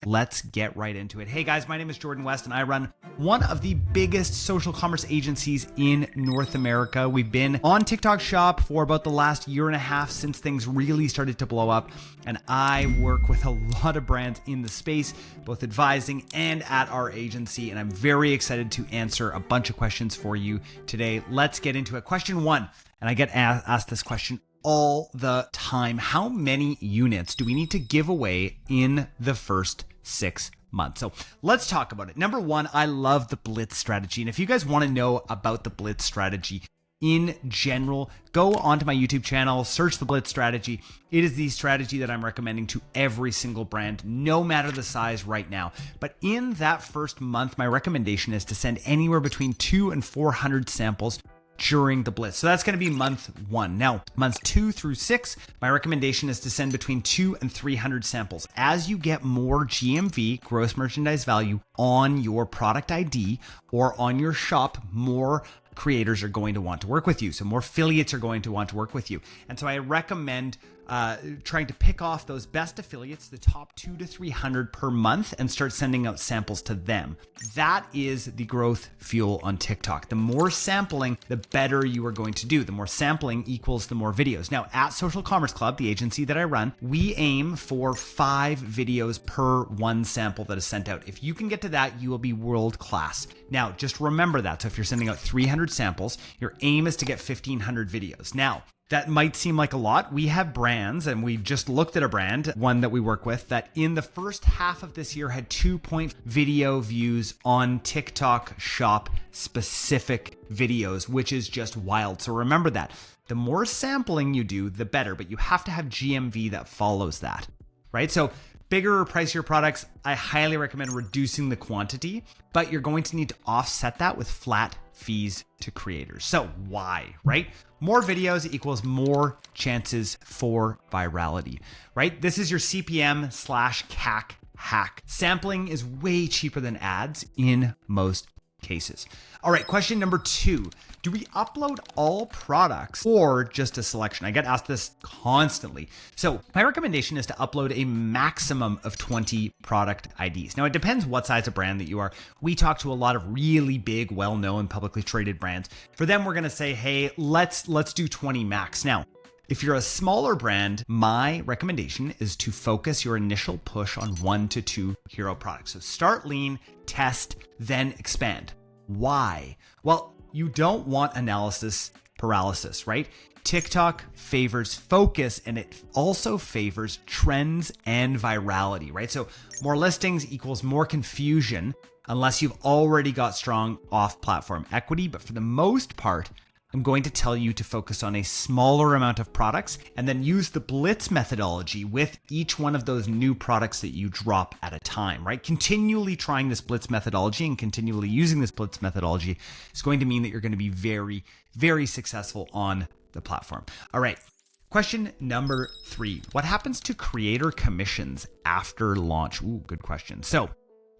let's get right into it. Hey guys, my name is Jordan West and I run one of the biggest social commerce agencies in North America. We've been on TikTok Shop for about the last year and a half since things really started to blow up. And I work with a lot of brands in the space, both advising and at our agency. And I'm very excited to answer a bunch of questions for you today. Let's get into it. Question one, and I get asked this question all the time. How many units do we need to give away in the first 6 months? So let's talk about it. Number one, I love the Blitz strategy. And if you guys want to know about the Blitz strategy in general, go onto my YouTube channel, search the Blitz strategy. It is the strategy that I'm recommending to every single brand, no matter the size right now. But in that first month, my recommendation is to send anywhere between 200 and 400 samples during the Blitz. So that's going to be month one. Now, months 2 through 6, my recommendation is to send between 200 and 300 samples. As you get more GMV, gross merchandise value, on your product ID or on your shop, more creators are going to want to work with you. So more affiliates are going to want to work with you. And so I recommend trying to pick off those best affiliates, the top 200 to 300 per month, and start sending out samples to them. That is the growth fuel on TikTok. The more sampling, the better you are going to do. The more sampling equals the more videos. Now, at Social Commerce Club, the agency that I run, we aim for 5 videos per 1 sample that is sent out. If you can get to that, you will be world class. Now, just remember that. So if you're sending out 300 samples, your aim is to get 1,500 videos. Now, that might seem like a lot. We have brands, and we just looked at a brand, one that we work with, that in the first half of this year had 2 video views on TikTok Shop specific videos, which is just wild. So remember that. The more sampling you do, the better, but you have to have GMV that follows that, right? So bigger or pricier products, I highly recommend reducing the quantity, but you're going to need to offset that with flat fees to creators. So why, right? More videos equals more chances for virality, right? This is your CPM/CAC hack. Sampling is way cheaper than ads in most cases. All right, question number 2. Do we upload all products or just a selection? I get asked this constantly. So my recommendation is to upload a maximum of 20 product IDs. Now, it depends what size of brand that you are. We talk to a lot of really big, well-known, publicly traded brands. For them, we're going to say, hey, let's do 20 max. Now, if you're a smaller brand, my recommendation is to focus your initial push on 1 to 2 hero products. So start lean, test, then expand. Why? Well, you don't want analysis paralysis, right? TikTok favors focus, and it also favors trends and virality, right? So more listings equals more confusion unless you've already got strong off-platform equity. But for the most part, I'm going to tell you to focus on a smaller amount of products and then use the Blitz methodology with each one of those new products that you drop at a time, right? Continually trying this Blitz methodology and continually using this Blitz methodology is going to mean that you're going to be very, very successful on the platform. All right. Question number 3. What happens to creator commissions after launch? Ooh, good question. So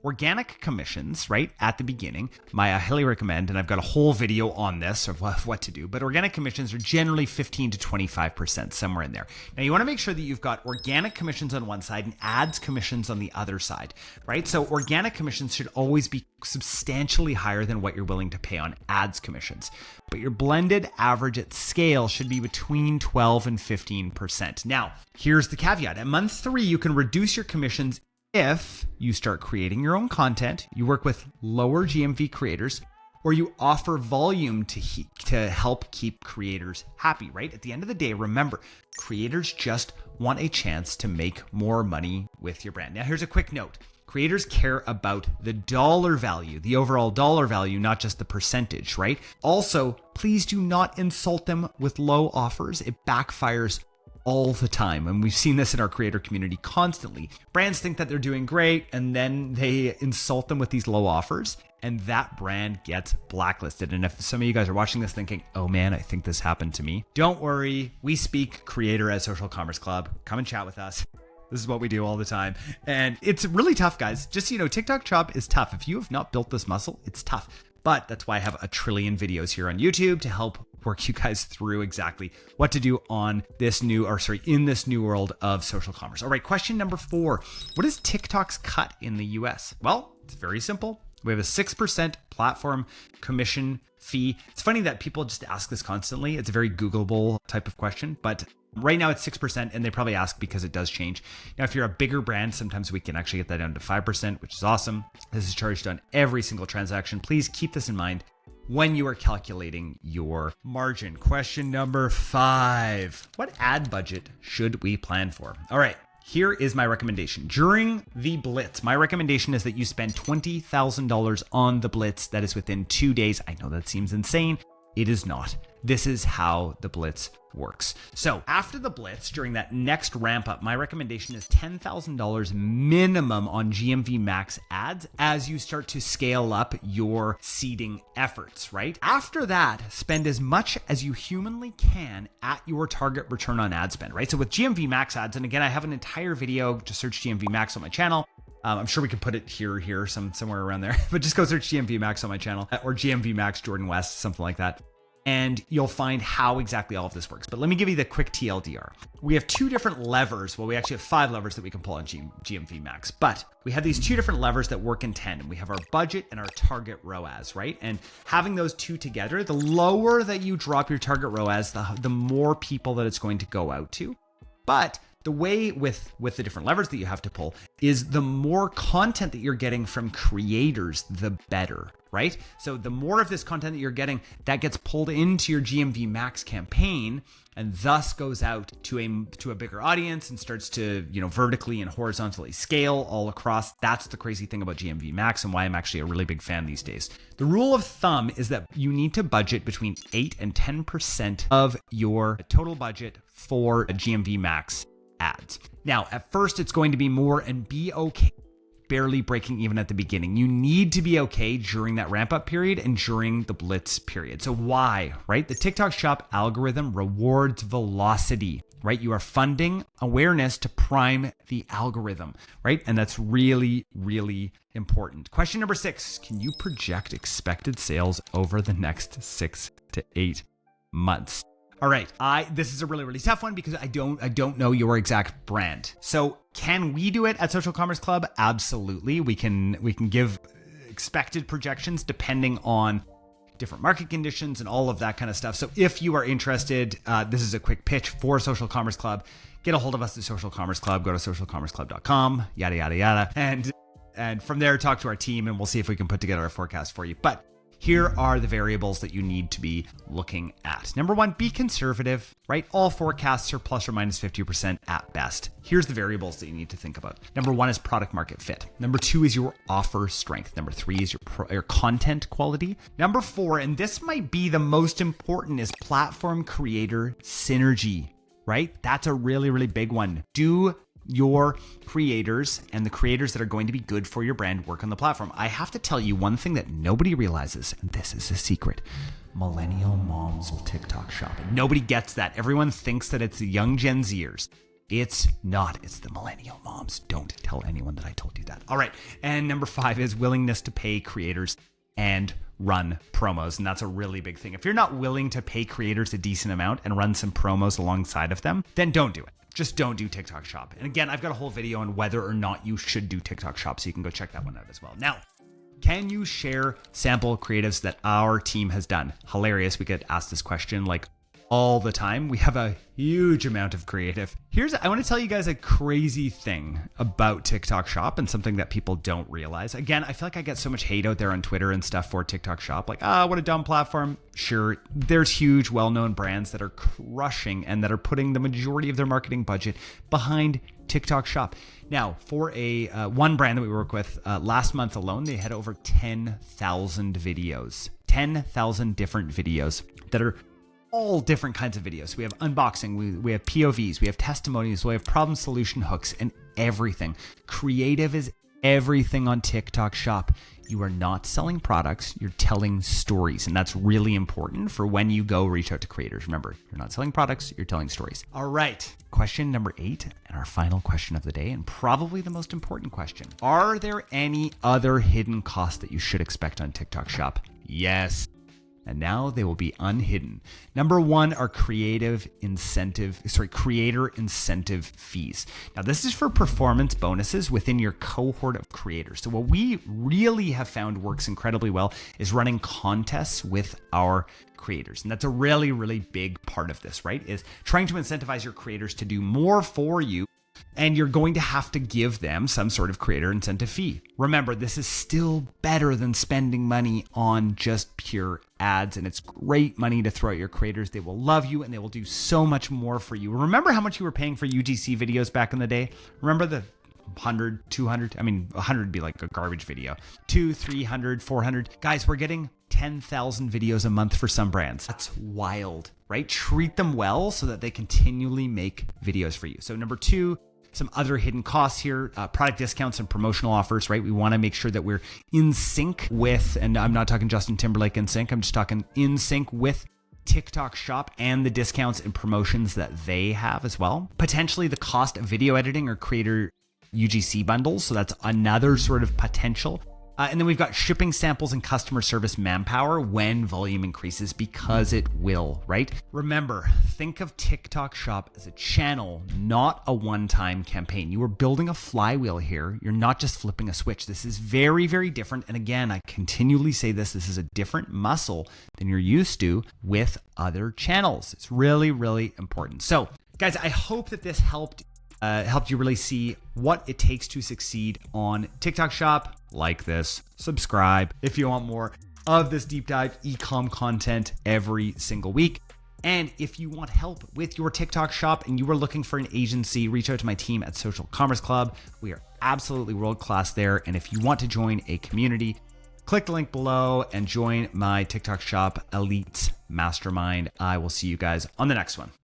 organic commissions, right, at the beginning, I highly recommend, and I've got a whole video on this of what to do, but organic commissions are generally 15 to 25%, somewhere in there. Now, you want to make sure that you've got organic commissions on one side and ads commissions on the other side, right? So organic commissions should always be substantially higher than what you're willing to pay on ads commissions. But your blended average at scale should be between 12 and 15%. Now, here's the caveat. At month 3, you can reduce your commissions if you start creating your own content, you work with lower GMV creators, or you offer volume to help keep creators happy, right? At the end of the day, remember, creators just want a chance to make more money with your brand. Now, here's a quick note. Creators care about the dollar value, the overall dollar value, not just the percentage, right? Also, please do not insult them with low offers. It backfires all the time. And we've seen this in our creator community constantly. Brands think that they're doing great, and then they insult them with these low offers, and that brand gets blacklisted. And if some of you guys are watching this thinking, oh man, I think this happened to me, don't worry. We speak creator at Social Commerce Club. Come and chat with us. This is what we do all the time. And it's really tough, guys. Just so you know, TikTok Shop is tough. If you have not built this muscle, it's tough. But that's why I have a trillion videos here on YouTube to help work you guys through exactly what to do in this new world of social commerce. All right, question number 4. What is TikTok's cut in the US? Well, it's very simple. We have a 6% platform commission fee. It's funny that people just ask this constantly. It's a very Googleable type of question, but right now it's 6%, and they probably ask because it does change. Now, if you're a bigger brand, sometimes we can actually get that down to 5%, which is awesome. This is charged on every single transaction. Please keep this in mind when you are calculating your margin. Question number 5. What ad budget should we plan for? All right, here is my recommendation. During the Blitz, my recommendation is that you spend $20,000 on the Blitz. That is within 2 days. I know that seems insane. It is not. This is how the Blitz works. So after the Blitz, during that next ramp up, my recommendation is $10,000 minimum on GMV Max ads as you start to scale up your seeding efforts, right? After that, spend as much as you humanly can at your target return on ad spend, right? So with GMV Max ads, and again, I have an entire video, just search GMV Max on my channel. I'm sure we could put it somewhere around there, but just go search GMV Max on my channel or GMV Max Jordan West, something like that. And you'll find how exactly all of this works. But let me give you the quick TLDR. We have 2 different levers. Well, we actually have 5 levers that we can pull on GMV Max, but we have these 2 different levers that work in tandem. We have our budget and our target ROAS, right? And having those 2 together, the lower that you drop your target ROAS, the more people that it's going to go out to. But the way with the different levers that you have to pull is the more content that you're getting from creators, the better, right? So the more of this content that you're getting, that gets pulled into your GMV Max campaign and thus goes out to a bigger audience and starts to, vertically and horizontally scale all across. That's the crazy thing about GMV Max and why I'm actually a really big fan these days. The rule of thumb is that you need to budget between 8 and 10% of your total budget for a GMV Max ads. Now, at first, it's going to be more, and be okay barely breaking even at the beginning. You need to be okay during that ramp up period and during the Blitz period. So why, right? The TikTok Shop algorithm rewards velocity, right? You are funding awareness to prime the algorithm, right? And that's really, really important. Question number 6, can you project expected sales over the next 6 to 8 months? All right, this is a really, really tough one because I don't know your exact brand. So can we do it at Social Commerce Club? Absolutely. We can give expected projections depending on different market conditions and all of that kind of stuff. So if you are interested, this is a quick pitch for Social Commerce Club. Get a hold of us at Social Commerce Club. Go to socialcommerceclub.com, yada, yada, yada. And from there, talk to our team and we'll see if we can put together a forecast for you. But here are the variables that you need to be looking at. Number 1, be conservative, right? All forecasts are plus or minus 50% at best. Here's the variables that you need to think about. Number 1 is product market fit. Number 2 is your offer strength. Number 3 is your content quality. Number 4, and this might be the most important, is platform creator synergy, right? That's a really, really big one. Do your creators and the creators that are going to be good for your brand work on the platform? I have to tell you one thing that nobody realizes, and this is a secret. Millennial moms will TikTok shop. And nobody gets that. Everyone thinks that it's the young Gen Zers. It's not. It's the millennial moms. Don't tell anyone that I told you that. All right. And number 5 is willingness to pay creators and run promos. And that's a really big thing. If you're not willing to pay creators a decent amount and run some promos alongside of them, then don't do it. Just don't do TikTok Shop. And again, I've got a whole video on whether or not you should do TikTok Shop, so you can go check that one out as well. Now, can you share sample creatives that our team has done? Hilarious. We get asked this question like all the time. We have a huge amount of creative. I want to tell you guys a crazy thing about TikTok Shop and something that people don't realize. Again, I feel like I get so much hate out there on Twitter and stuff for TikTok Shop. Like, what a dumb platform. Sure, there's huge, well-known brands that are crushing and that are putting the majority of their marketing budget behind TikTok Shop. Now, for one brand that we work with, last month alone, they had over 10,000 videos. 10,000 different videos that are all different kinds of videos. We have unboxing, we have POVs, we have testimonials, we have problem solution hooks, and everything. Creative is everything on TikTok Shop. You are not selling products, you're telling stories. And that's really important for when you go reach out to creators. Remember, you're not selling products, you're telling stories. All right. Question number 8, and our final question of the day, and probably the most important question. Are there any other hidden costs that you should expect on TikTok Shop? Yes. and now they will be unhidden. Number one are creator incentive fees. Now, this is for performance bonuses within your cohort of creators. So what we really have found works incredibly well is running contests with our creators. And that's a really, really big part of this, right? Is trying to incentivize your creators to do more for you. And you're going to have to give them some sort of creator incentive fee. Remember, this is still better than spending money on just pure ads. And it's great money to throw at your creators. They will love you and they will do so much more for you. Remember how much you were paying for UGC videos back in the day? Remember the 100, 200? I mean, 100 would be like a garbage video. 200, 300, 400. Guys, we're getting 10,000 videos a month for some brands. That's wild, right? Treat them well so that they continually make videos for you. So number two, some other hidden costs here, product discounts and promotional offers, right? We want to make sure that we're in sync with, and I'm not talking Justin Timberlake in sync, I'm just talking in sync with TikTok Shop and the discounts and promotions that they have as well. Potentially the cost of video editing or creator UGC bundles. So that's another sort of potential. And then we've got shipping samples and customer service manpower when volume increases, because it will, right? Remember, think of TikTok Shop as a channel, not a one-time campaign. You are building a flywheel here. You're not just flipping a switch. This is very, very different. And again, I continually say this is a different muscle than you're used to with other channels. It's really, really important. So guys, I hope that this helped you really see what it takes to succeed on TikTok Shop. Like this, subscribe if you want more of this deep dive e-com content every single week. And if you want help with your TikTok Shop and you are looking for an agency, reach out to my team at Social Commerce Club. We are absolutely world-class there. And if you want to join a community, click the link below and join my TikTok Shop Elite Mastermind. I will see you guys on the next one.